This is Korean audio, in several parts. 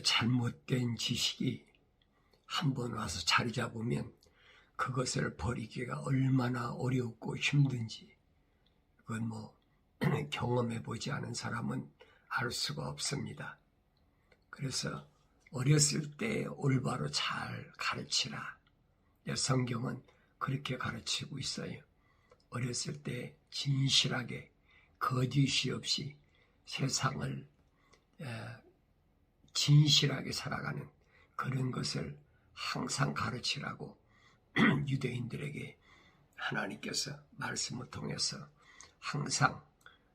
잘못된 지식이 한번 와서 자리 잡으면 그것을 버리기가 얼마나 어렵고 힘든지 그건 경험해 보지 않은 사람은 알 수가 없습니다. 그래서 어렸을 때 올바로 잘 가르치라. 성경은 그렇게 가르치고 있어요. 어렸을 때 진실하게 거짓이 없이 세상을 진실하게 살아가는 그런 것을 항상 가르치라고 유대인들에게 하나님께서 말씀을 통해서 항상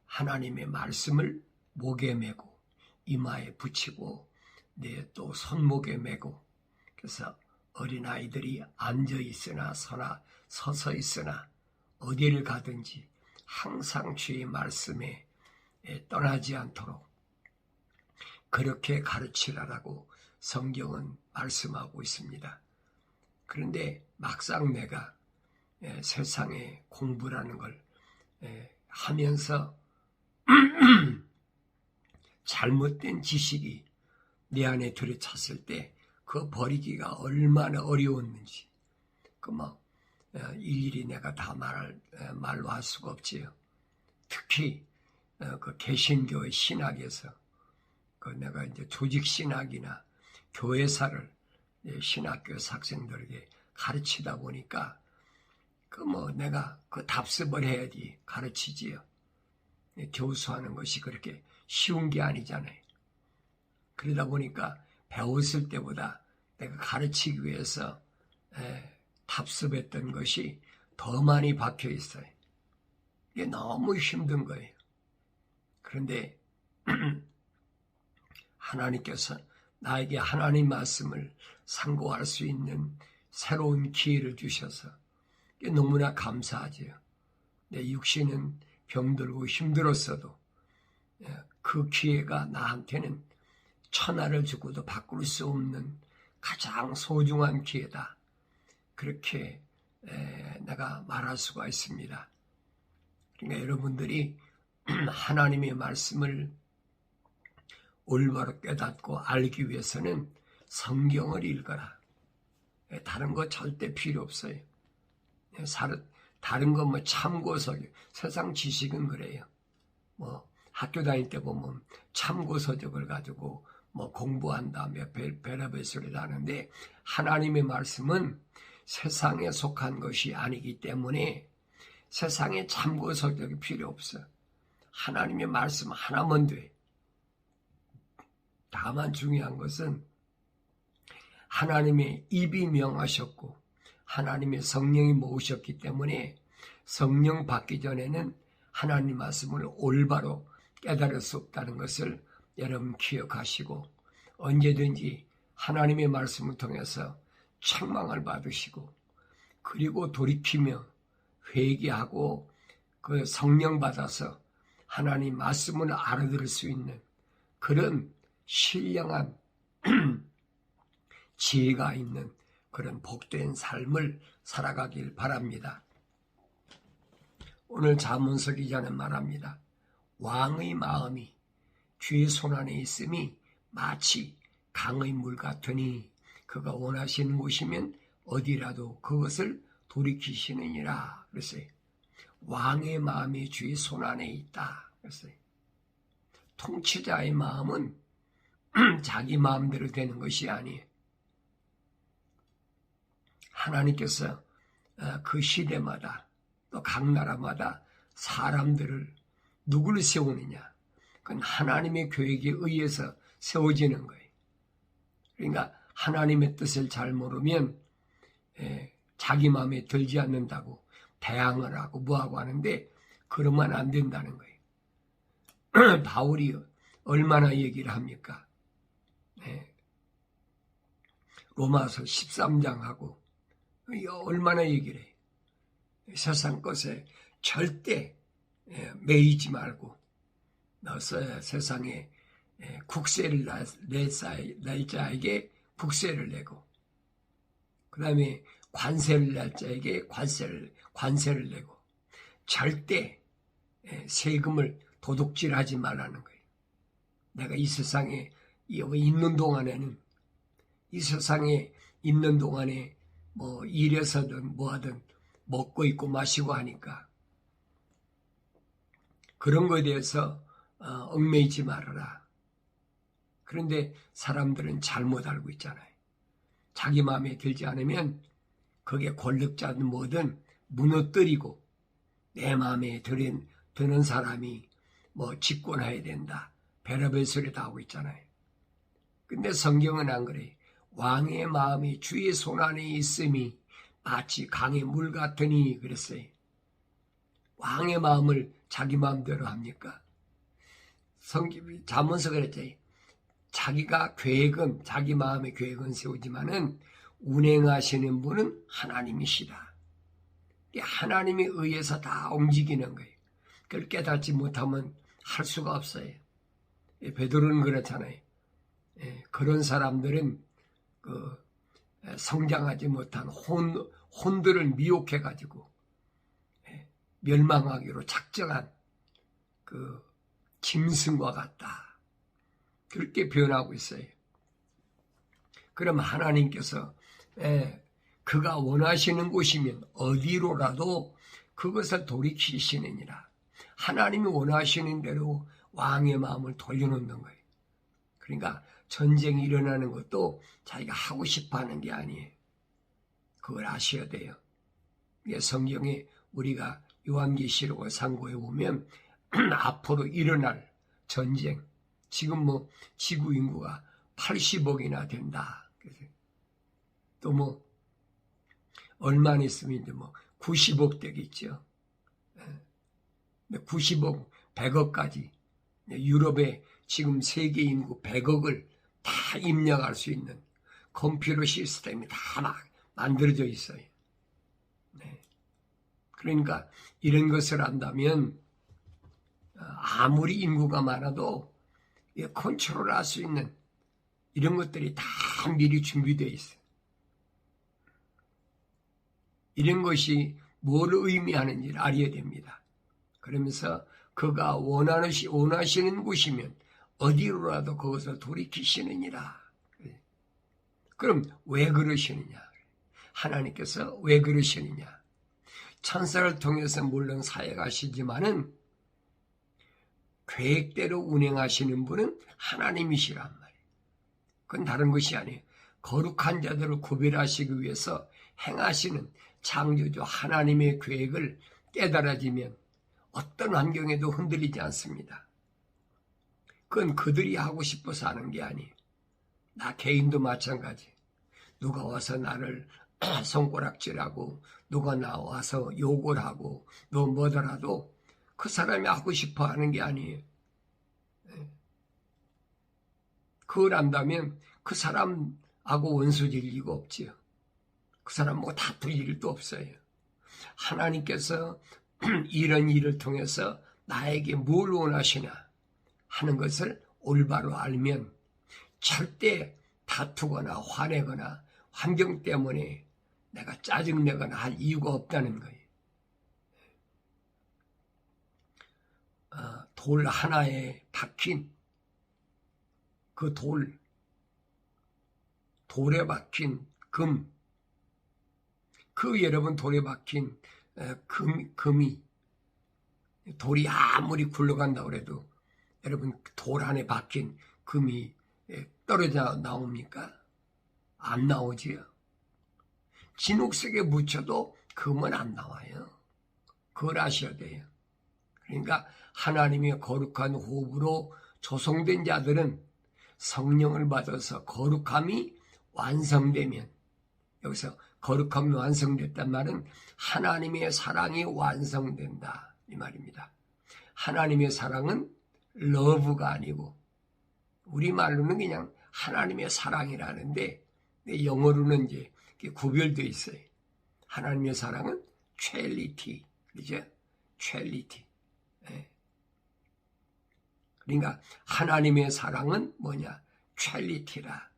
하나님의 말씀을 목에 메고 이마에 붙이고 또 손목에 메고 그래서 어린아이들이 앉아있으나 서서 있으나 어디를 가든지 항상 주의 말씀에 떠나지 않도록 그렇게 가르치라라고 성경은 말씀하고 있습니다. 그런데 막상 내가 세상에 공부라는 걸 하면서 잘못된 지식이 내 안에 들이찼을 때 그 버리기가 얼마나 어려웠는지 일일이 내가 다 말로 할 수가 없지요. 특히 그 개신교의 신학에서 내가 이제 조직 신학이나 교회사를 신학교에서 학생들에게 가르치다 보니까 내가 그 답습을 해야지 가르치지요. 교수하는 것이 그렇게 쉬운 게 아니잖아요. 그러다 보니까 배웠을 때보다 내가 가르치기 위해서 답습했던 것이 더 많이 박혀 있어요. 이게 너무 힘든 거예요. 그런데 하나님께서 나에게 하나님 말씀을 상고할 수 있는 새로운 기회를 주셔서 너무나 감사하지요. 내 육신은 병들고 힘들었어도 그 기회가 나한테는 천하를 주고도 바꿀 수 없는 가장 소중한 기회다. 그렇게 내가 말할 수가 있습니다. 그러니까 여러분들이 하나님의 말씀을 올바로 깨닫고 알기 위해서는 성경을 읽어라. 다른 거 절대 필요 없어요. 다른 거 참고서 세상 지식은 그래요. 학교 다닐 때 보면 참고서적을 가지고 공부한 다음에 별의별 소리를 하는데 하나님의 말씀은 세상에 속한 것이 아니기 때문에 세상에 참고서적이 필요 없어. 하나님의 말씀 하나면 돼. 다만 중요한 것은 하나님의 입이 명하셨고 하나님의 성령이 모으셨기 때문에 성령 받기 전에는 하나님 말씀을 올바로 깨달을 수 없다는 것을 여러분 기억하시고 언제든지 하나님의 말씀을 통해서 책망을 받으시고 그리고 돌이키며 회개하고 그 성령 받아서 하나님 말씀을 알아들을 수 있는 그런 신령한 지혜가 있는 그런 복된 삶을 살아가길 바랍니다. 오늘 잠언서 기자는 말합니다. 왕의 마음이 주의 손안에 있음이 마치 강의 물 같으니 그가 원하시는 곳이면 어디라도 그것을 돌이키시느니라 그랬어요. 왕의 마음이 주의 손안에 있다 그랬어요. 통치자의 마음은 자기 마음대로 되는 것이 아니에요. 하나님께서 그 시대마다 또 각 나라마다 사람들을 누구를 세우느냐? 그건 하나님의 계획에 의해서 세워지는 거예요. 그러니까 하나님의 뜻을 잘 모르면 자기 마음에 들지 않는다고 대항을 하고 뭐하고 하는데 그러면 안 된다는 거예요. 바울이 얼마나 얘기를 합니까? 로마서 13장하고 얼마나 얘기를 해요. 세상 것에 절대 매이지 말고 너서 세상에 국세를 낼 자에게 국세를 내고 그 다음에 관세를 낼 자에게 관세를 내고 절대 세금을 도둑질하지 말라는 거예요. 내가 이 세상에 여기 있는 동안에는, 이 세상에 있는 동안에 뭐 일해서든 뭐하든 먹고 있고 마시고 하니까 그런 거에 대해서 얽매이지 말아라. 그런데 사람들은 잘못 알고 있잖아요. 자기 마음에 들지 않으면 그게 권력자든 뭐든 무너뜨리고 내 마음에 드는 사람이 뭐 집권해야 된다. 별의별 소리 다 하고 있잖아요. 근데 성경은 안 그래요. 왕의 마음이 주의 손안에 있음이 마치 강의 물 같으니 그랬어요. 왕의 마음을 자기 마음대로 합니까? 성경이 잠언서 그랬죠. 자기가 계획은, 자기 마음의 계획은 세우지만은 운행하시는 분은 하나님이시다. 하나님에 의해서 다 움직이는 거예요. 그걸 깨닫지 못하면 할 수가 없어요. 베드로는 그렇잖아요. 그런 사람들은 성장하지 못한 혼들을 미혹해가지고 멸망하기로 작정한 그 짐승과 같다. 그렇게 표현하고 있어요. 그럼 하나님께서 그가 원하시는 곳이면 어디로라도 그것을 돌이키시느니라. 하나님이 원하시는 대로 왕의 마음을 돌려놓는 거예요. 그러니까 전쟁이 일어나는 것도 자기가 하고 싶어 하는 게 아니에요. 그걸 아셔야 돼요. 성경에 우리가 요한계시록을 상고해 보면 앞으로 일어날 전쟁, 지금 뭐 지구 인구가 80억이나 된다. 또 뭐 얼마 안 있으면 이제 뭐 90억 되겠죠. 90억, 100억까지 유럽에 지금 세계 인구 100억을 다 입력할 수 있는 컴퓨터 시스템이 다 막 만들어져 있어요. 그러니까 이런 것을 안다면 아무리 인구가 많아도 컨트롤할 수 있는 이런 것들이 다 미리 준비되어 있어요. 이런 것이 뭘 의미하는지를 알아야 됩니다. 그러면서 그가 원하시는 곳이면 어디로라도 그것을 돌이키시느니라. 그럼 왜 그러시느냐? 하나님께서 왜 그러시느냐? 천사를 통해서 물론 사역하시지만은 계획대로 운행하시는 분은 하나님이시란 말이에요. 그건 다른 것이 아니에요. 거룩한 자들을 구별하시기 위해서 행하시는 창조주 하나님의 계획을 깨달아지면 어떤 환경에도 흔들리지 않습니다. 그건 그들이 하고 싶어서 하는 게 아니에요. 나 개인도 마찬가지. 누가 와서 나를 손가락질하고 누가 나와서 욕을 하고 너 뭐더라도 그 사람이 하고 싶어 하는 게 아니에요. 그걸 안다면 그 사람하고 원수질 이유가 없지요. 그 사람하고 다툴 일도 없어요. 하나님께서 이런 일을 통해서 나에게 뭘 원하시나 하는 것을 올바로 알면 절대 다투거나 화내거나 환경 때문에 내가 짜증내거나 할 이유가 없다는 거예요. 돌 하나에 박힌 그 돌에 박힌 금, 여러분 돌에 박힌 금이 돌이 아무리 굴러간다고 해도 여러분 돌 안에 박힌 금이 떨어져 나옵니까? 안 나오지요. 진흙색에 묻혀도 금은 안 나와요. 그걸 아셔야 돼요. 그러니까 하나님의 거룩한 호흡으로 조성된 자들은 성령을 받아서 거룩함이 완성되면, 여기서 거룩함이 완성됐단 말은 하나님의 사랑이 완성된다 이 말입니다. 하나님의 사랑은 러브가 아니고 우리말로는 그냥 하나님의 사랑이라는데 영어로는 이제 구별되어 있어요. 하나님의 사랑은 charity, 그죠? charity. 그러니까 하나님의 사랑은 뭐냐? charity라.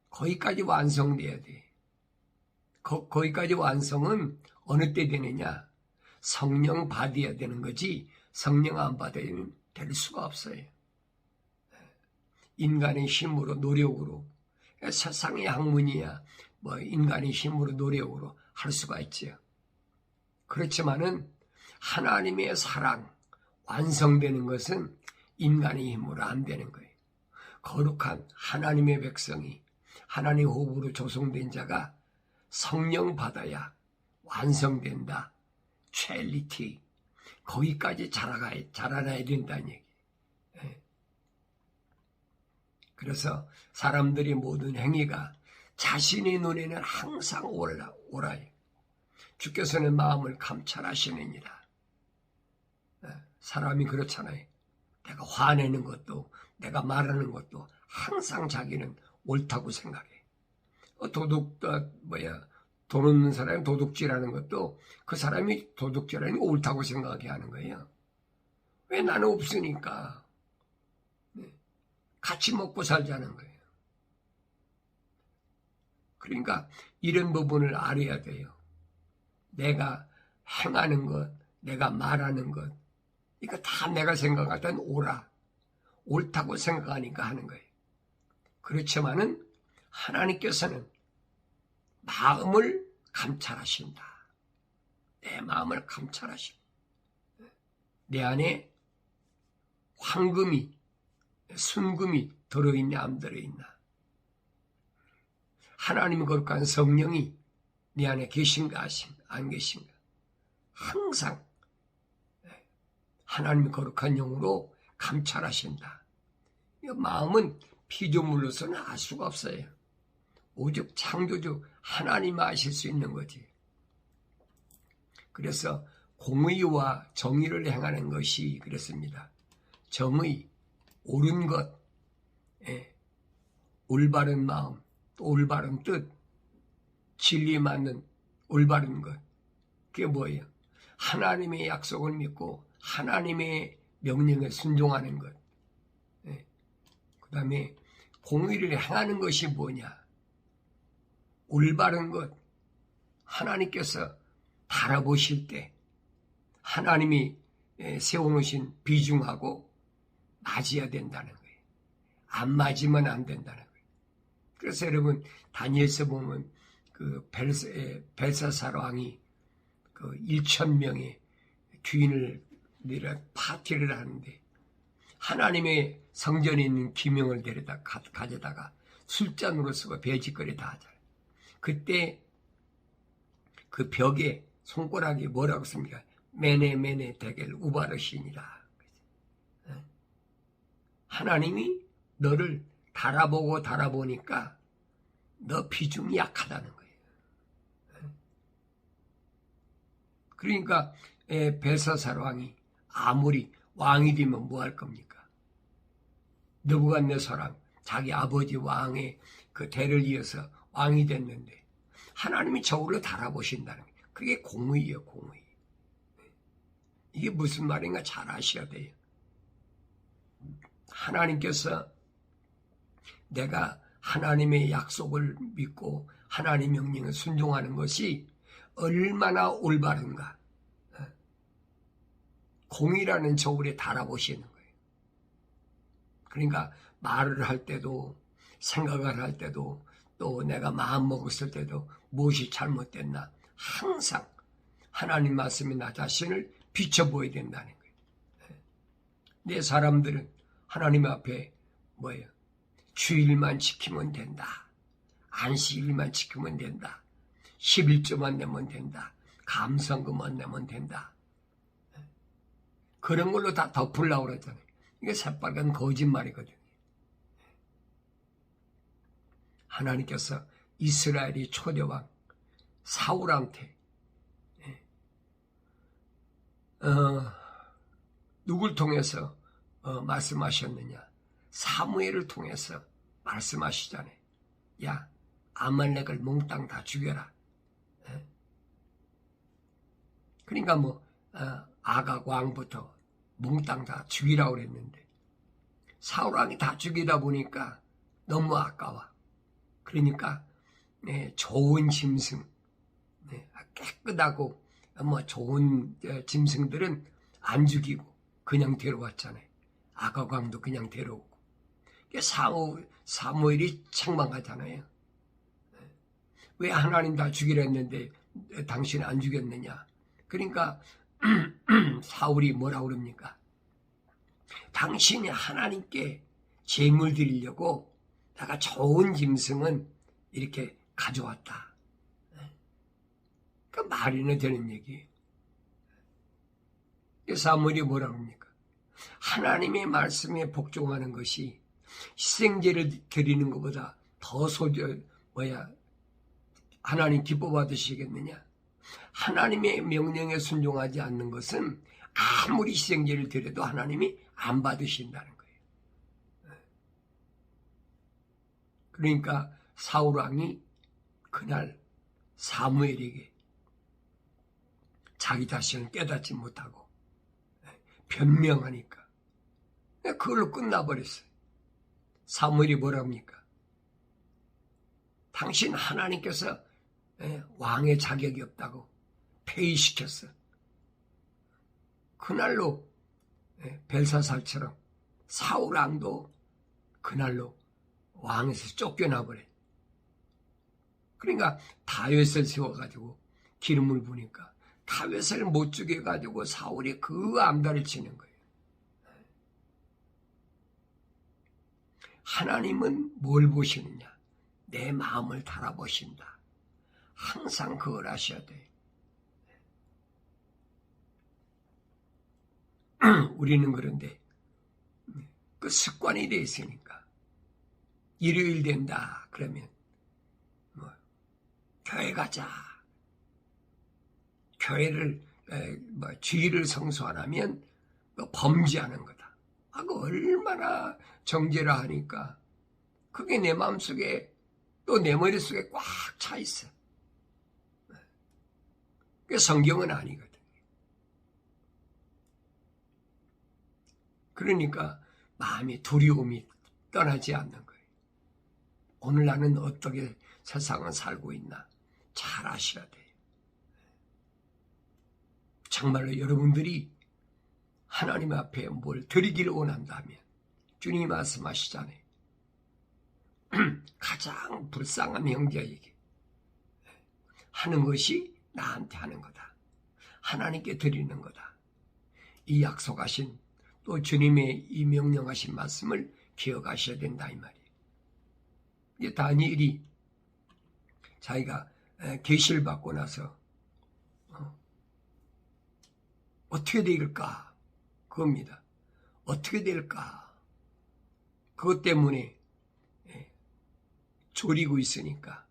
거기까지 완성돼야 돼. 거기까지 완성은 어느 때 되느냐? 성령 받아야 되는 거지 성령 안 받으면 될 수가 없어요. 인간의 힘으로 노력으로 세상의 학문이야 뭐 인간의 힘으로 노력으로 할 수가 있지요. 그렇지만은 하나님의 사랑 완성되는 것은 인간의 힘으로 안 되는 거예요. 거룩한 하나님의 백성이 하나님 호흡으로 조성된 자가 성령 받아야 완성된다. 첼리티 거기까지 자라나야 된다는 얘기. 그래서 사람들이 모든 행위가 자신의 눈에는 항상 옳아요. 주께서는 마음을 감찰하시느니라. 사람이 그렇잖아요. 내가 화내는 것도 내가 말하는 것도 항상 자기는 옳다고 생각해. 돈 없는 사람이 도둑질하는 것도 그 사람이 도둑질하는 거 옳다고 생각하게 하는 거예요. 왜 나는 없으니까. 같이 먹고 살자는 거예요. 그러니까 이런 부분을 알아야 돼요. 내가 행하는 것, 내가 말하는 것, 이거 다 내가 생각할 땐 옳다고 생각하니까 하는 거예요. 그렇지만은 하나님께서는 마음을 감찰하신다. 내 마음을 감찰하신다. 내 안에 황금이, 순금이 들어있냐 안 들어있나. 하나님의 거룩한 성령이 내 안에 계신가 안 계신가. 항상 하나님의 거룩한 영으로 감찰하신다. 이 마음은 피조물로서는 알 수가 없어요. 오직 창조주 하나님 아실 수 있는 거지. 그래서 공의와 정의를 행하는 것이 그렇습니다. 정의, 옳은 것, 올바른 마음, 또 올바른 뜻, 진리 맞는 올바른 것. 그게 뭐예요? 하나님의 약속을 믿고 하나님의 명령에 순종하는 것. 그 다음에 공의를 행하는 것이 뭐냐? 올바른 것. 하나님께서 바라보실 때 하나님이 세워놓으신 비중하고 맞아야 된다는 거예요. 안 맞으면 안 된다는 거예요. 그래서 여러분 다니엘서 보면 그 벨사살 왕이 그 1,000명의 주인을 내려 파티를 하는데 하나님의 성전에 있는 기명을 가져다가 술잔으로 쓰고 배짓거리 다 하잖아요. 그때 그 벽에 손가락이 뭐라고 씁니까? 메네 데겔 우바르신이라. 하나님이 너를 달아보니까 너 비중이 약하다는 거예요. 그러니까 벨사살 왕이 아무리 왕이 되면 뭐 할 겁니까? 느부갓네살 자기 아버지 왕의 그 대를 이어서 왕이 됐는데 하나님이 저울로 달아보신다는 거예요. 그게 공의예요, 공의. 이게 무슨 말인가 잘 아셔야 돼요. 하나님께서 내가 하나님의 약속을 믿고 하나님 명령에 순종하는 것이 얼마나 올바른가. 공의라는 저울에 달아보시는 거예요. 그러니까 말을 할 때도 생각을 할 때도 또 내가 마음 먹었을 때도 무엇이 잘못됐나 항상 하나님 말씀이 나 자신을 비춰보아야 된다는 거예요. 내 사람들은 하나님 앞에 뭐예요? 주일만 지키면 된다. 안식일만 지키면 된다. 11조만 내면 된다. 감성금만 내면 된다. 그런 걸로 다 덮으려고 그러잖아요. 이게 새빨간 거짓말이거든요. 하나님께서 이스라엘의 초대왕 사울한테 누굴 통해서 말씀하셨느냐? 사무엘을 통해서 말씀하시잖아요. 야, 아말렉을 몽땅 다 죽여라. 그러니까 아각 왕부터 몽땅 다 죽이라고 그랬는데 사울 왕이 다 죽이다 보니까 너무 아까워. 그러니까 좋은 짐승, 깨끗하고 좋은 짐승들은 안 죽이고 그냥 데려왔잖아요. 아각 왕도 그냥 데려오고 사무엘이 책망하잖아요. 왜 하나님 다 죽이려 했는데 당신 안 죽였느냐. 그러니까 사울이 뭐라 그럽니까? 당신이 하나님께 제물 드리려고 내가 좋은 짐승은 이렇게 가져왔다. 그 말이나 되는 얘기예요. 사무엘이 뭐라 그럽니까? 하나님의 말씀에 복종하는 것이 희생제를 드리는 것보다 더 하나님 기뻐 받으시겠느냐? 하나님의 명령에 순종하지 않는 것은 아무리 희생제를 드려도 하나님이 안 받으신다는 거예요. 그러니까 사울 왕이 그날 사무엘에게 자기 자신을 깨닫지 못하고 변명하니까 그걸로 끝나버렸어요. 사무엘이 뭐라 합니까? 당신 하나님께서 왕의 자격이 없다고 폐위시켰어. 그날로 벨사살처럼 사울 왕도 그날로 왕에서 쫓겨나버려. 그러니까 다윗을 세워가지고 기름을 부니까 다윗을 못 죽여가지고 사울이 그 암달을 치는 거예요. 하나님은 뭘 보시느냐? 내 마음을 달아보신다. 항상 그걸 하셔야 돼. 우리는 그런데 그 습관이 돼 있으니까 일요일 된다 그러면 교회 가자. 교회를 주일을 성수 안 하면 범죄하는 거다. 그 얼마나 정죄라 하니까 그게 내 마음속에 또 내 머릿속에 꽉 차 있어. 그게 성경은 아니거든. 그러니까 마음의 두려움이 떠나지 않는 거예요. 오늘 나는 어떻게 세상을 살고 있나 잘 아셔야 돼요. 정말로 여러분들이 하나님 앞에 뭘 드리기를 원한다면 주님이 말씀하시잖아요. 가장 불쌍한 형제에게 하는 것이 나한테 하는 거다. 하나님께 드리는 거다. 이 약속하신 또 주님의 이 명령하신 말씀을 기억하셔야 된다 이 말이에요. 이제 다니엘이 자기가 계시를 받고 나서 어떻게 될까? 그겁니다. 어떻게 될까? 그것 때문에 졸이고 있으니까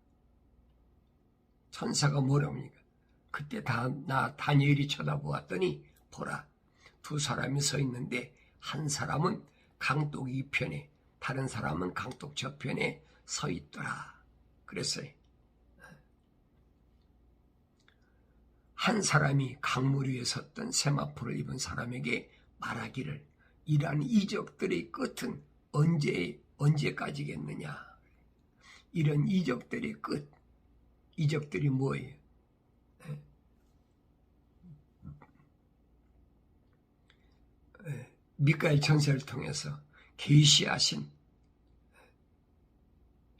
천사가 뭐라 합니까? 그때 나 다니엘이 쳐다보았더니 보라, 두 사람이 서 있는데 한 사람은 강둑 이편에 다른 사람은 강둑 저편에 서 있더라. 그랬어요. 한 사람이 강물 위에 섰던 세마포를 입은 사람에게 말하기를 이러한 이적들의 끝은 언제까지겠느냐. 이런 이적들의 끝, 이적들이 뭐예요? 미가엘 천사를 통해서 계시하신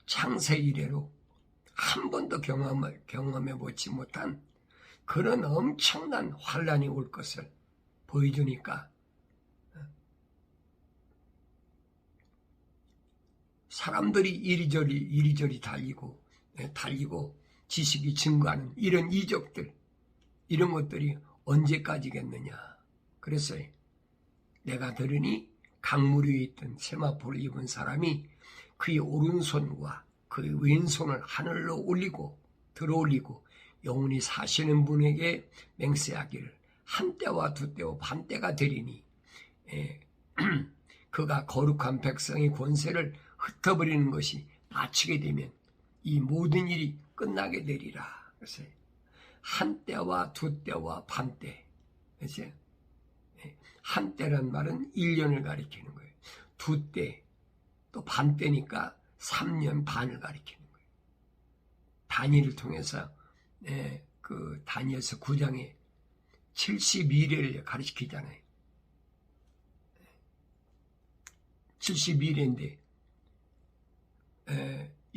창세 이래로 한 번도 경험해 보지 못한 그런 엄청난 환란이 올 것을 보여주니까 사람들이 이리저리 달리고 지식이 증거하는 이런 이적들, 이런 것들이 언제까지겠느냐. 그랬어요. 내가 들으니 강물 위에 있던 세마포를 입은 사람이 그의 오른손과 그의 왼손을 하늘로 올리고 들어올리고 영원히 사시는 분에게 맹세하기를 한때와 두때와 반때가 되리니 그가 거룩한 백성의 권세를 흩어버리는 것이 마치게 되면 이 모든 일이 끝나게 되리라. 그래서 한때와 두때와 반때. 그래서 한때란 말은 1년을 가리키는 거예요. 두때 또 반때니까 3년 반을 가리키는 거예요. 다니엘을 통해서 그 다니엘서 9장에 72일을 가르치잖아요. 72일인데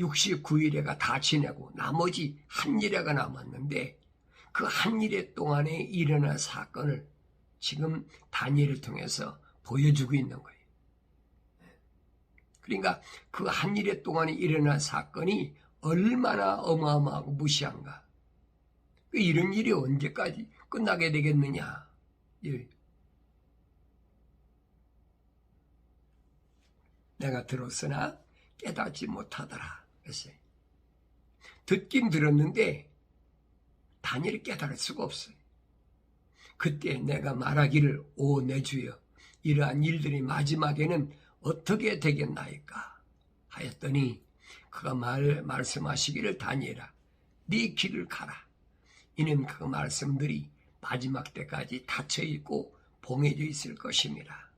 69일에가 다 지내고 나머지 한 일회가 남았는데 그 한 일회 동안에 일어난 사건을 지금 다니엘을 통해서 보여주고 있는 거예요. 그러니까 그 한 일회 동안에 일어난 사건이 얼마나 어마어마하고 무시한가. 이런 일이 언제까지 끝나게 되겠느냐. 내가 들었으나 깨닫지 못하더라. 그랬어요. 듣긴 들었는데 다니엘이 깨달을 수가 없어요. 그때 내가 말하기를 오 내 주여 이러한 일들이 마지막에는 어떻게 되겠나이까 하였더니 그가 말씀하시기를 다니엘아 네 길을 가라. 이는 그 말씀들이 마지막 때까지 닫혀있고 봉해져 있을 것임이라.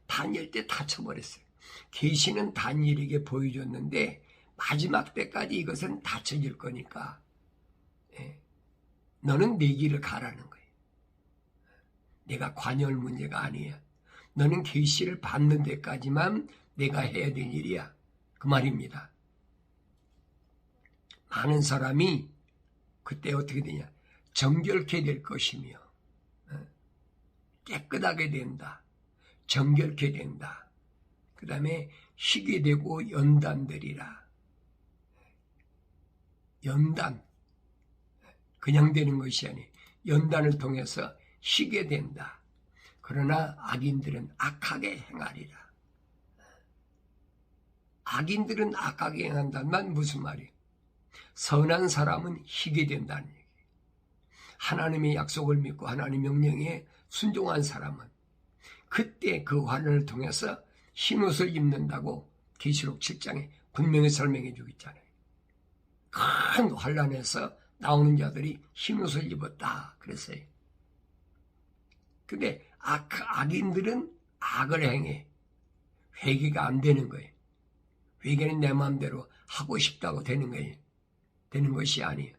다니엘 때 닫혀버렸어요. 계시는 다니엘에게 보여줬는데 마지막 때까지 이것은 닫혀질 거니까 너는 네 길을 가라는 거예요. 내가 관여할 문제가 아니야. 너는 계시를 받는 데까지만 내가 해야 될 일이야. 그 말입니다. 많은 사람이 그때 어떻게 되냐. 정결케 될 것이며 깨끗하게 된다. 정결케 된다. 그 다음에 희게 되고 연단되리라. 연단. 그냥 되는 것이 아니에요. 연단을 통해서 희게 된다. 그러나 악인들은 악하게 행하리라. 악인들은 악하게 행한다는 말 무슨 말이에요? 선한 사람은 희게 된다는 얘기예요. 하나님의 약속을 믿고 하나님 명령에 순종한 사람은 그때 그 환난을 통해서 흰옷을 입는다고 계시록 7장에 분명히 설명해 주고 있잖아요. 큰 환난에서 나오는 자들이 흰옷을 입었다 그랬어요. 근데 악인들은 악을 행해. 회개가 안 되는 거예요. 회개는 내 마음대로 하고 싶다고 되는 거예요. 되는 것이 아니에요.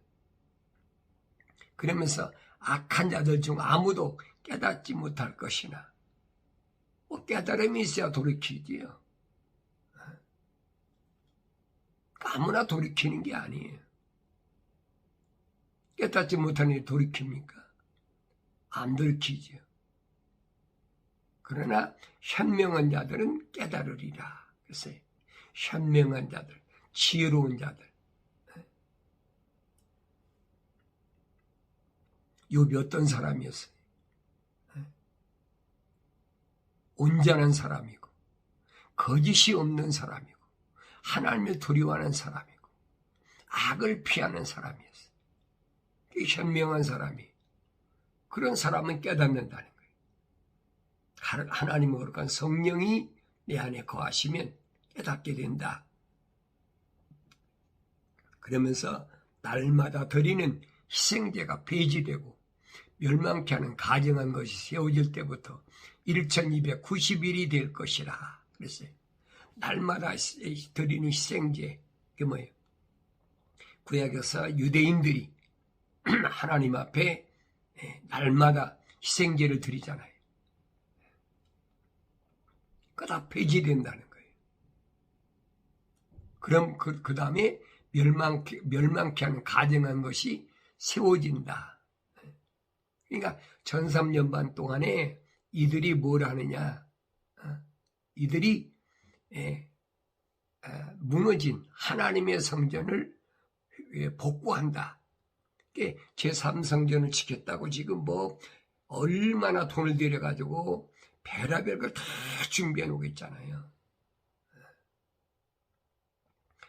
그러면서 악한 자들 중 아무도 깨닫지 못할 것이나 깨달음이 있어야 돌이키지요. 아무나 돌이키는 게 아니에요. 깨닫지 못하니 돌이킵니까? 안 돌이키죠. 그러나 현명한 자들은 깨달으리라. 그래서 현명한 자들, 지혜로운 자들. 욥이 어떤 사람이었어요? 온전한 사람이고 거짓이 없는 사람이고 하나님을 두려워하는 사람이고 악을 피하는 사람이었어요. 현명한 사람이 그런 사람은 깨닫는다는 거예요. 하나님의 거룩한 성령이 내 안에 거하시면 깨닫게 된다. 그러면서 날마다 드리는 희생제가 폐지되고 멸망케 하는 가증한 것이 세워질 때부터 1290일이 될 것이라 그랬어요. 날마다 드리는 희생제, 그게 뭐예요? 구약에서 유대인들이 하나님 앞에 날마다 희생제를 드리잖아요. 그거 다 폐지된다는 거예요. 그럼 그 다음에 멸망케 하는 가증한 것이 세워진다. 그러니까 1300년 반 동안에 이들이 뭘 하느냐. 이들이 무너진 하나님의 성전을 복구한다. 제3성전을 지켰다고 지금 뭐 얼마나 돈을 들여가지고 별의별 걸 다 준비해 놓고 있잖아요.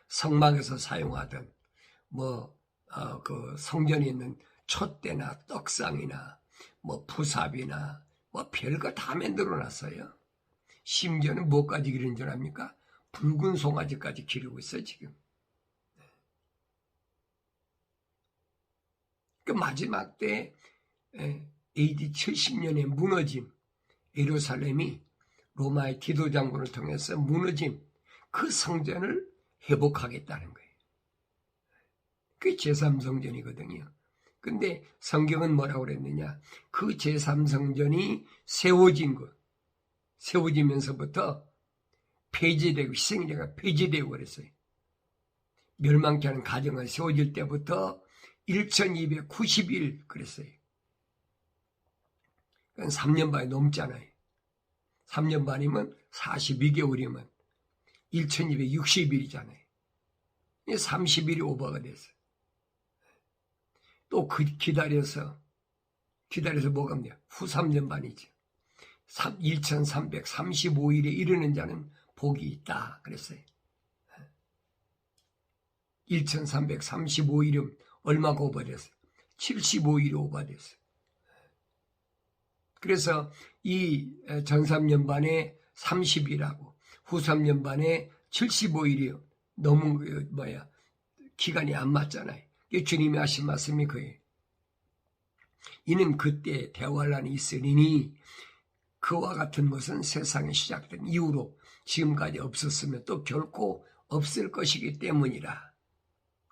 성막에서 사용하던 그 성전에 있는 촛대나 떡상이나 푸삽이나 별거 다 만들어 놨어요. 심지어는 뭐까지 기르는 줄 압니까? 붉은 송아지까지 기르고 있어요, 지금. 그 마지막 때 AD 70년에 무너진 예루살렘이 로마의 디도 장군을 통해서 무너진 그 성전을 회복하겠다는 거예요. 그게 제3성전이거든요. 근데 성경은 뭐라고 그랬느냐? 그 제3성전이 세워지면서부터 폐지되고 희생제가 폐지되고 그랬어요. 멸망케 하는 가정을 세워질 때부터 1290일 그랬어요. 그건 3년 반이 넘잖아요. 3년 반이면 42개월이면 1260일이잖아요. 30일이 오버가 됐어요. 또 기다려서 뭐가 없냐? 후 3년 반이죠. 1335일에 이르는 자는 복이 있다 그랬어요. 1335일이면 얼마가 오버됐어요? 75일이 오버됐어요. 그래서 이 전 3년 반에 30일하고 후 3년 반에 75일이요. 너무 기간이 안 맞잖아요. 주님이 하신 말씀이 그예요. 이는 그때 대환란이 있으리니 그와 같은 것은 세상이 시작된 이후로 지금까지 없었으며 또 결코 없을 것이기 때문이라.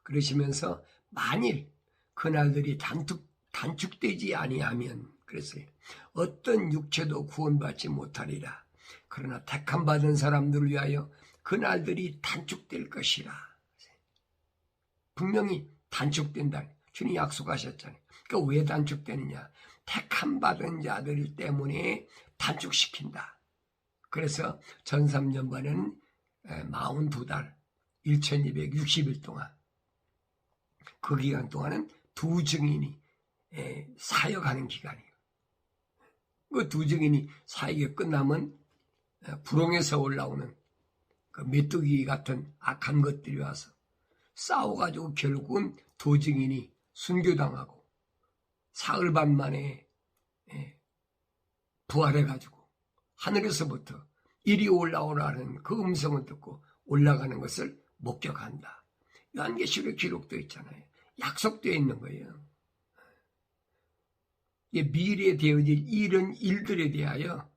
그러시면서 만일 그날들이 단축되지 아니하면 그랬어요. 어떤 육체도 구원받지 못하리라. 그러나 택함 받은 사람들을 위하여 그날들이 단축될 것이라. 분명히 단축된다. 주님 약속하셨잖아요. 그러니까 왜 단축되느냐? 택함 받은 자들 때문에 단축시킨다. 그래서 전 3년 반에는 42달 1260일 동안 그 기간 동안은 두 증인이 사역하는 기간이에요. 그 두 증인이 사역이 끝나면 불홍에서 올라오는 그 메뚜기 같은 악한 것들이 와서 싸워가지고 결국은 두 증인이 순교당하고 사흘 반 만에 부활해가지고 하늘에서부터 이리 올라오라는 그 음성을 듣고 올라가는 것을 목격한다. 요한계시록에 기록되어 있잖아요. 약속되어 있는 거예요. 미래에 되어질 이런 일들에 대하여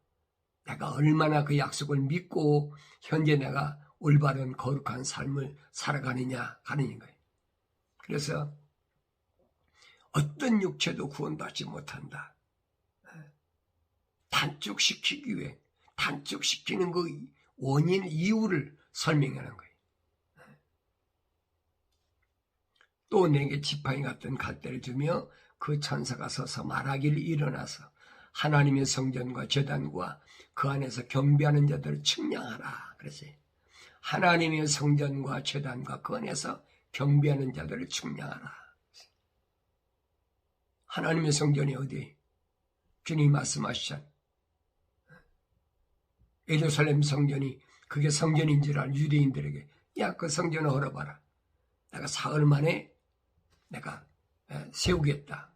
내가 얼마나 그 약속을 믿고 현재 내가 올바른 거룩한 삶을 살아가느냐 하는 거예요. 그래서 어떤 육체도 구원받지 못한다. 단축시키기 위해 단축시키는 그 원인 이유를 설명하는 거예요. 또 내게 지팡이 같은 갈대를 주며 그 천사가 서서 말하기를 일어나서 하나님의 성전과 제단과 그 안에서 경배하는 자들을 측량하라. 그랬어요. 하나님의 성전과 제단과 그 안에서 경배하는 자들을 측량하라. 하나님의 성전이 어디? 주님이 말씀하시잖아요. 예루살렘 성전이 그게 성전인 줄 알 유대인들에게 야, 그 성전을 헐어봐라. 내가 사흘 만에 내가 세우겠다.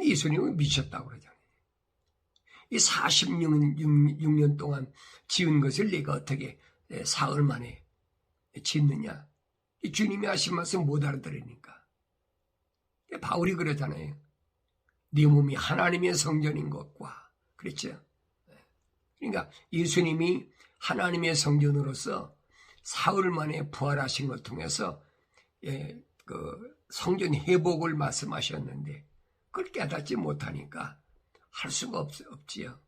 예수님은 미쳤다고 그러잖아요. 이 46년 동안 지은 것을 네가 어떻게 사흘 만에 짓느냐. 이 주님이 하신 말씀 못 알아들으니까. 바울이 그러잖아요. 네 몸이 하나님의 성전인 것과 그랬죠. 그러니까 예수님이 하나님의 성전으로서 사흘 만에 부활하신 걸 통해서 그 성전 회복을 말씀하셨는데 그걸 깨닫지 못하니까 할 수가 없지요.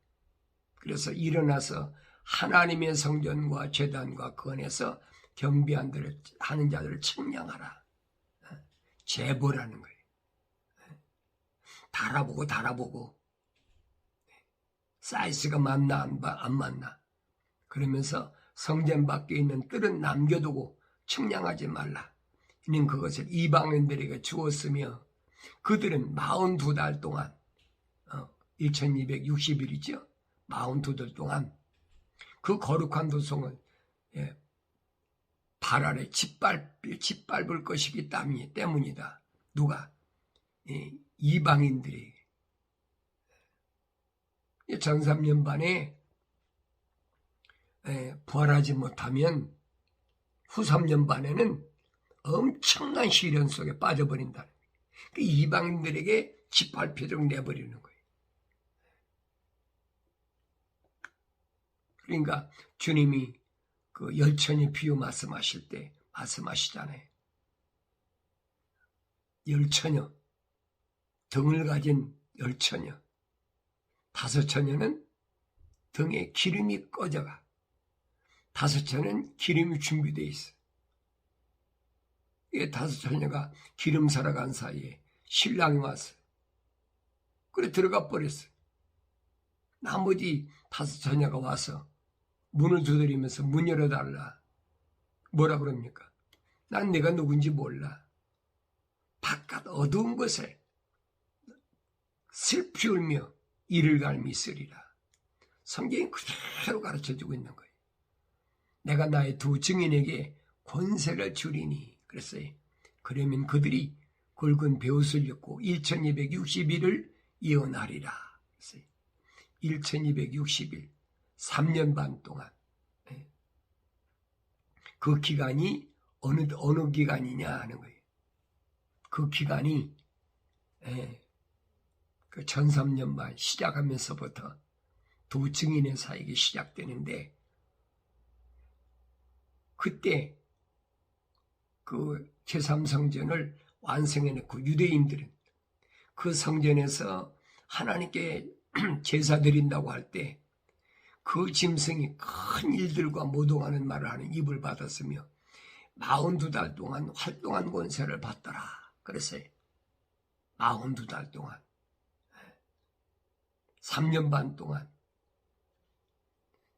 그래서 일어나서 하나님의 성전과 제단과 그 안에서 경배하는 자들을 측량하라. 제보라는 거예요. 달아보고 사이즈가 맞나 안 맞나. 그러면서 성전 밖에 있는 뜰은 남겨두고 측량하지 말라. 이는 그것을 이방인들에게 주었으며 그들은 42달 동안 1260일이죠. 42달 동안 그 거룩한 도성을 발 아래 짓밟을 것이기 때문이다. 누가? 이방인들이 전 3년 반에 부활하지 못하면 후 3년 반에는 엄청난 시련 속에 빠져버린다. 그 이방인들에게 짓밟히도록 내버리는 거예요. 그러니까 주님이 그 열처녀 비유 말씀하실 때 말씀하시잖아요. 열처녀, 등을 가진 열처녀, 5처녀는 등에 기름이 꺼져가. 5처녀는 기름이 준비되어 있어. 이 5 처녀가 기름 사러 간 사이에 신랑이 왔어요. 그래 들어가 버렸어요. 나머지 5 처녀가 와서 문을 두드리면서 문 열어달라. 뭐라 그럽니까? 난 내가 누군지 몰라. 바깥 어두운 곳에 슬피 울며 이를 갈미 쓰리라. 성경이 그대로 가르쳐주고 있는 거예요. 내가 나의 2 증인에게 권세를 주리니 그랬어요. 그러면 그들이 굵은 베옷을 입고 1260일을 예언하리라. 그랬어요. 1260일 3년 반 동안. 그 기간이 어느 기간이냐 하는 거예요. 그 기간이 그 1300년 반 시작하면서부터 2 증인의 사역이 시작되는데, 그때 그 제3성전을 완성해놓고 유대인들은 그 성전에서 하나님께 제사 드린다고 할 때 그 짐승이 큰 일들과 모독하는 말을 하는 입을 받았으며 42달 동안 활동한 권세를 받더라. 그랬어요. 42달 동안 3년 반 동안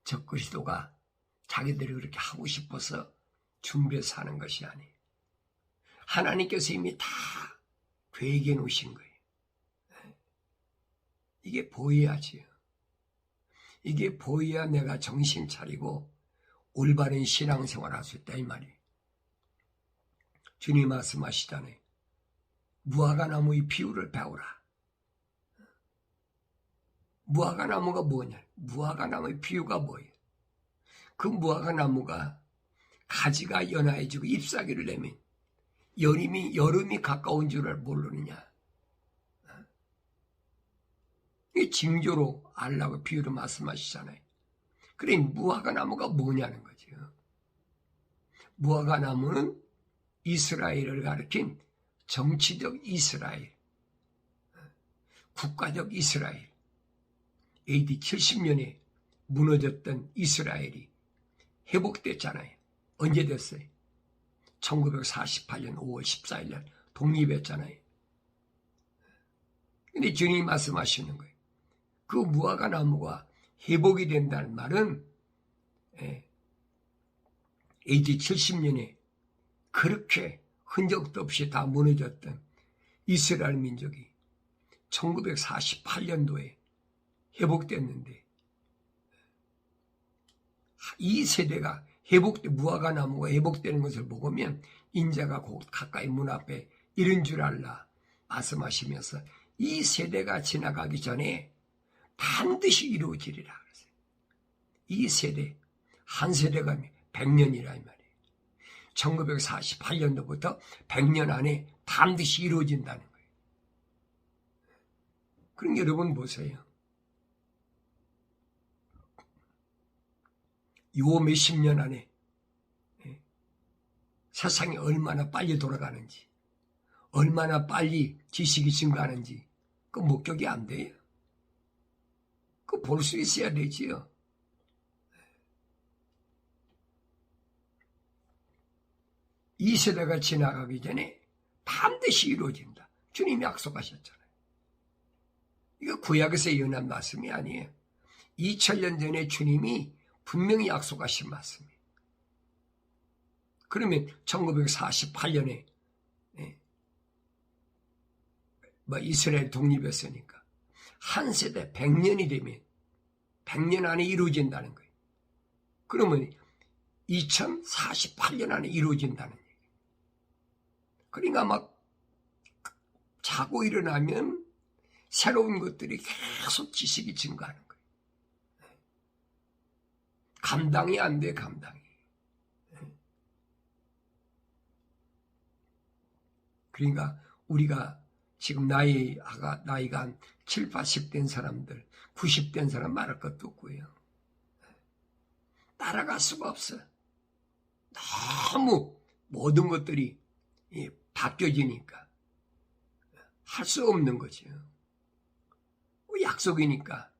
저 그리스도가 자기들이 그렇게 하고 싶어서 준비해서 하는 것이 아니에요. 하나님께서 이미 다 계획해 놓으신 거예요. 이게 보여야지요. 이게 보여야 내가 정신 차리고 올바른 신앙생활 할 수 있다 이 말이에요. 주님 말씀하시잖아요. 무화과나무의 비유를 배우라. 무화과나무가 뭐냐? 무화과나무의 비유가 뭐예요? 그 무화과나무가 가지가 연화해지고 잎사귀를 내면 여름이 가까운 줄을 모르느냐? 이 징조로 알라고 비유로 말씀하시잖아요. 그래 무화과나무가 뭐냐는 거죠. 무화과나무는 이스라엘을 가리킨 정치적 이스라엘, 국가적 이스라엘, AD 70년에 무너졌던 이스라엘이 회복됐잖아요. 언제 됐어요? 1948년 5월 14일 날 독립했잖아요. 근데 주님이 말씀하시는 거예요. 그 무화과나무가 회복이 된다는 말은 AD 70년에 그렇게 흔적도 없이 다 무너졌던 이스라엘 민족이 1948년도에 회복됐는데, 이 세대가 무화과나무가 회복되는 것을 보면 인자가 곧 가까이 문 앞에 이른 줄 알라 말씀하시면서 이 세대가 지나가기 전에 반드시 이루어지리라 그랬어요. 이 세대, 한 세대가 100년이라 이 말이에요. 1948년도부터 100년 안에 반드시 이루어진다는 거예요. 그럼 여러분 보세요. 요 몇십 년 안에 세상이 얼마나 빨리 돌아가는지, 얼마나 빨리 지식이 증가하는지 그 목격이 안 돼요. 그 볼 수 있어야 되지요. 이 세대가 지나가기 전에 반드시 이루어진다. 주님이 약속하셨잖아요. 이거 구약에서 예언한 말씀이 아니에요. 2000년 전에 주님이 분명히 약속하신 말씀이에요. 그러면 1948년에 이스라엘 독립했으니까 한 세대 100년이 되면 100년 안에 이루어진다는 거예요. 그러면 2048년 안에 이루어진다는 얘기예요. 그러니까 막 자고 일어나면 새로운 것들이 계속 지식이 증가하는 거예요. 감당이 안 돼, 감당이. 그러니까 우리가 지금 나이가 한 7, 80 된 사람들, 90 된 사람 말할 것도 없고요. 따라갈 수가 없어요. 너무 모든 것들이 바뀌어지니까 할 수 없는 거죠. 약속이니까.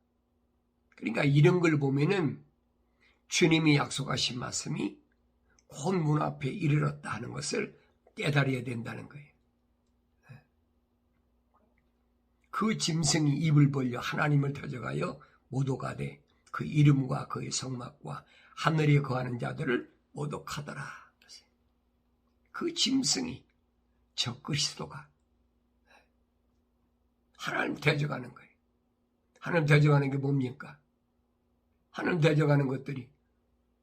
그러니까 이런 걸 보면은 주님이 약속하신 말씀이 곧 문 앞에 이르렀다 하는 것을 깨달아야 된다는 거예요. 그 짐승이 입을 벌려 하나님을 대적하여 모독하되 그 이름과 그의 성막과 하늘에 거하는 자들을 모독하더라. 그 짐승이 저 그리스도가 하나님 대적하는 거예요. 하나님 대적하는 게 뭡니까? 하나님 대적하는 것들이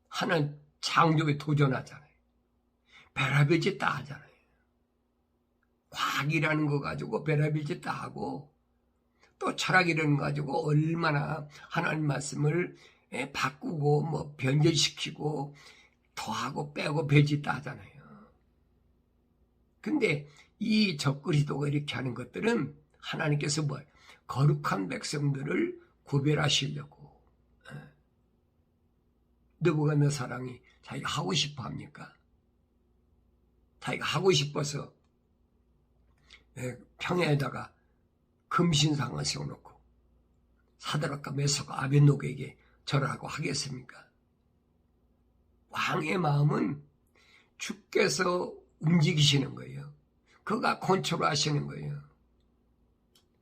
하나님 창조에 도전하잖아요. 별의별 짓 다 하잖아요. 과학이라는 거 가지고 별의별 짓 다 하고 또 철학이라는 거 가지고 얼마나 하나님 말씀을 바꾸고 뭐 변절시키고 더하고 빼고 별짓 다 하잖아요. 근데 이 적그리스도가 이렇게 하는 것들은 하나님께서 뭐 거룩한 백성들을 구별하시려고 느부갓네살이 자기가 하고 싶어 합니까? 자기가 하고 싶어서 평야에다가 금신상을 세워놓고 사드락과 메삭과 아벳노고에게 절하고 하겠습니까? 왕의 마음은 주께서 움직이시는 거예요. 그가 컨트롤하시는 거예요.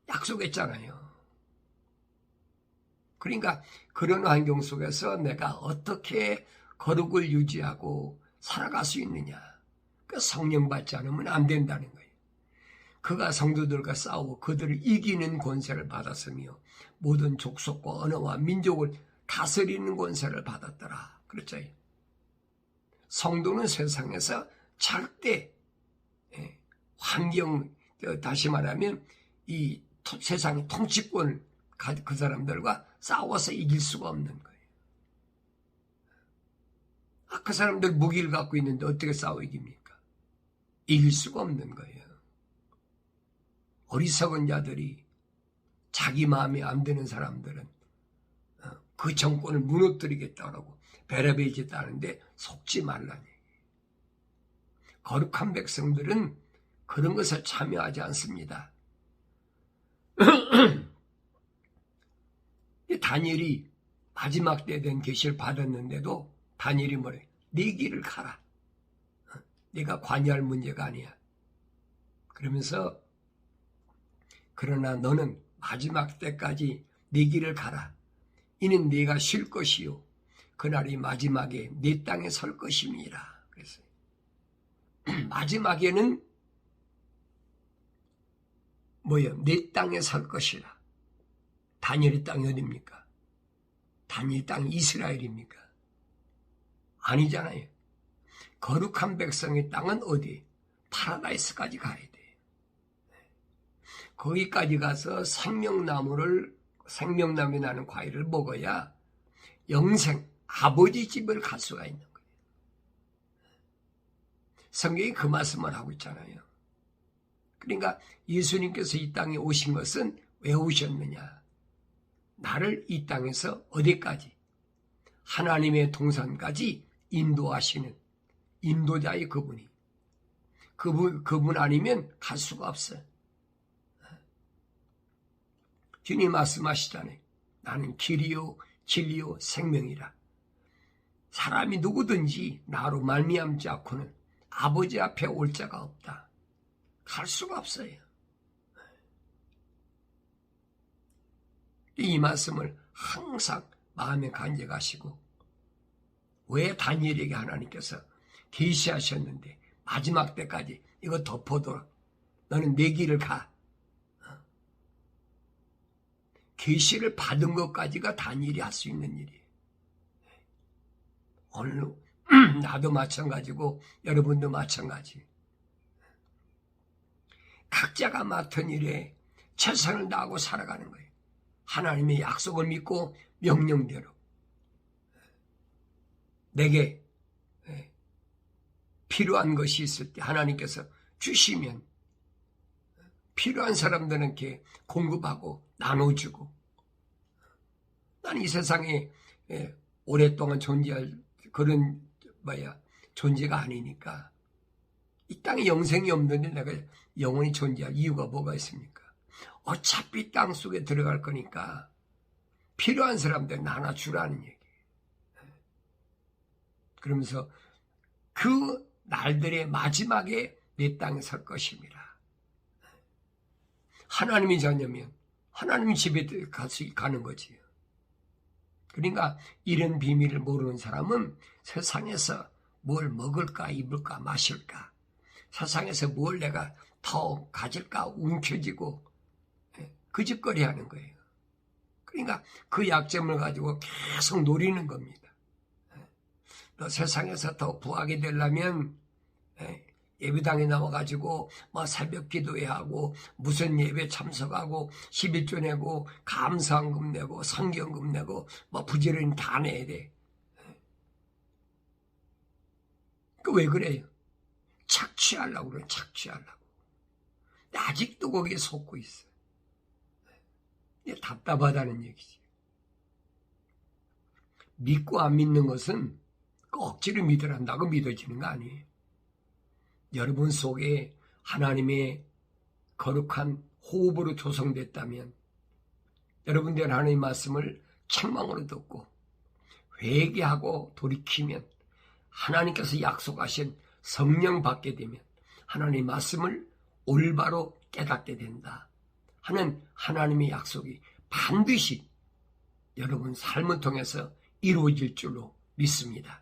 약속했잖아요. 그러니까 그런 환경 속에서 내가 어떻게 거룩을 유지하고 살아갈 수 있느냐. 그 성령 받지 않으면 안 된다는 거예요. 그가 성도들과 싸우고 그들을 이기는 권세를 받았으며 모든 족속과 언어와 민족을 다스리는 권세를 받았더라. 그렇죠. 성도는 세상에서 절대 환경, 다시 말하면 이 세상의 통치권을 그 사람들과 싸워서 이길 수가 없는 거예요. 그 사람들 무기를 갖고 있는데 어떻게 싸워 이깁니까? 이길 수가 없는 거예요. 어리석은 자들이 자기 마음에 안 드는 사람들은 그 정권을 무너뜨리겠다고 베레베 짓다는데 속지 말라니. 거룩한 백성들은 그런 것을 참여하지 않습니다. 다니엘이 마지막 때 된 계시를 받았는데도 다니엘이 뭐래? 네 길을 가라. 네가 관여할 문제가 아니야. 그러면서 그러나 너는 마지막 때까지 네 길을 가라. 이는 네가 쉴 것이요 그날이 마지막에 네 땅에 설 것임이라. 그랬어요. 마지막에는 뭐예요? 네 땅에 설 것이라. 다니엘의 땅이 어디입니까? 다니엘 땅이 이스라엘입니까? 아니잖아요. 거룩한 백성의 땅은 어디? 파라다이스까지 가야 돼. 거기까지 가서 생명나무에 나는 과일을 먹어야 영생, 아버지 집을 갈 수가 있는 거예요. 성경이 그 말씀을 하고 있잖아요. 그러니까 예수님께서 이 땅에 오신 것은 왜 오셨느냐? 나를 이 땅에서 어디까지? 하나님의 동산까지 인도하시는 인도자의 그분이. 그분 아니면 갈 수가 없어요. 주님 말씀하시잖아요. 나는 길이요 진리요 생명이라. 사람이 누구든지 나로 말미암지 않고는 아버지 앞에 올 자가 없다. 갈 수가 없어요. 이 말씀을 항상 마음에 간직하시고 왜 다니엘에게 하나님께서 계시하셨는데 마지막 때까지 이거 덮어둬라. 너는 내 길을 가. 계시를 받은 것까지가 다니엘이 할 수 있는 일이에요. 오늘 나도 마찬가지고 여러분도 마찬가지. 각자가 맡은 일에 최선을 다하고 살아가는 거예요. 하나님의 약속을 믿고 명령대로 내게 필요한 것이 있을 때 하나님께서 주시면 필요한 사람들에게 공급하고 나눠주고 나는 이 세상에 오랫동안 존재할 그런 존재가 아니니까 이 땅에 영생이 없는데 내가 영원히 존재할 이유가 뭐가 있습니까? 어차피 땅 속에 들어갈 거니까 필요한 사람들 나눠주라는 얘기. 그러면서 그 날들의 마지막에 내 땅에 설 것입니다. 하나님이 자녀면 하나님 집에 가는 거지요. 그러니까 이런 비밀을 모르는 사람은 세상에서 뭘 먹을까 입을까 마실까, 세상에서 뭘 내가 더 가질까 움켜쥐고 그 짓거리 하는 거예요. 그러니까 그 약점을 가지고 계속 노리는 겁니다. 너 세상에서 더 부하게 되려면 예배당에 나와가지고 뭐 새벽 기도회 하고 무슨 예배 참석하고 11조 내고 감사헌금 내고 성경금 내고 뭐 부지런히 다 내야 돼. 그 왜 그래요? 착취하려고 그래. 착취하려고. 아직도 거기에 속고 있어. 답답하다는 얘기지. 믿고 안 믿는 것은 억지로 믿으란다고 믿어지는 거 아니에요. 여러분 속에 하나님의 거룩한 호흡으로 조성됐다면, 여러분들 하나님의 말씀을 책망으로 듣고 회개하고 돌이키면, 하나님께서 약속하신 성령 받게 되면 하나님의 말씀을 올바로 깨닫게 된다 하는 하나님의 약속이 반드시 여러분 삶을 통해서 이루어질 줄로 믿습니다.